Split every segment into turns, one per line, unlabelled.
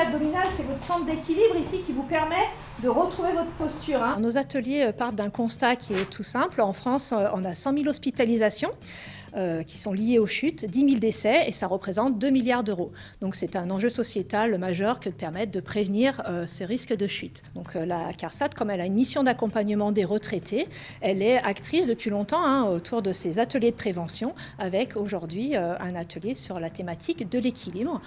abdominale, c'est votre centre d'équilibre ici qui vous permet de retrouver votre posture.
Nos ateliers partent d'un constat qui est tout simple. En France, on a 100 000 hospitalisations qui sont liées aux chutes, 10 000 décès et ça représente 2 milliards d'euros. Donc c'est un enjeu sociétal majeur que de permettre de prévenir ces risques de chute. Donc la CARSAT, comme elle a une mission d'accompagnement des retraités, elle est actrice depuis longtemps autour de ces ateliers de prévention avec aujourd'hui un atelier sur la thématique de l'équilibre,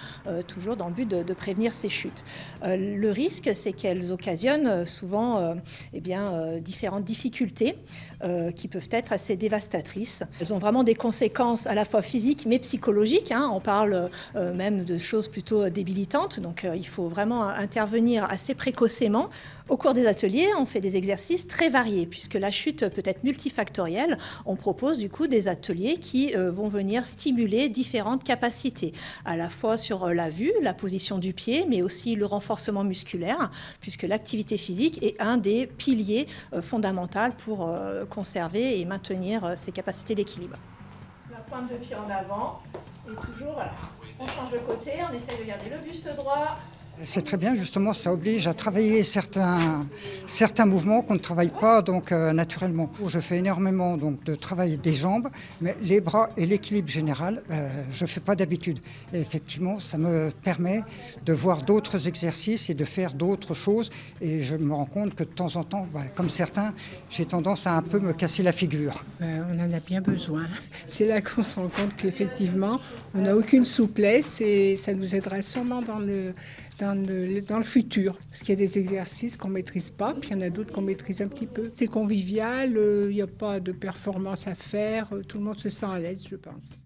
toujours dans le but de prévenir ces chutes. Le risque, c'est qu'elles occasionnent souvent différentes difficultés qui peuvent être assez dévastatrices. Elles ont vraiment des conséquences à la fois physiques mais psychologiques. On parle même de choses plutôt débilitantes. Donc il faut vraiment intervenir assez précocement. Au cours des ateliers, on fait des exercices très variés puisque la chute peut être multifactorielle. On propose du coup des ateliers qui vont venir stimuler différentes capacités, à la fois sur la vue, la position du pied, mais aussi le renforcement musculaire, puisque l'activité physique est un des piliers fondamentaux pour conserver et maintenir ces capacités d'équilibre.
La pointe de pied en avant et toujours, voilà, on change de côté, on essaye de garder le buste droit.
C'est très bien, justement, ça oblige à travailler certains mouvements qu'on ne travaille pas naturellement. Je fais énormément de travail des jambes, mais les bras et l'équilibre général, je ne fais pas d'habitude. Et effectivement, ça me permet de voir d'autres exercices et de faire d'autres choses. Et je me rends compte que de temps en temps, comme certains, j'ai tendance à un peu me casser la figure.
On en a bien besoin. C'est là qu'on se rend compte qu'effectivement, on n'a aucune souplesse et ça nous aidera sûrement dans le futur. Parce qu'il y a des exercices qu'on ne maîtrise pas, puis il y en a d'autres qu'on maîtrise un petit peu. C'est convivial, il n'y a pas de performance à faire, tout le monde se sent à l'aise, je pense.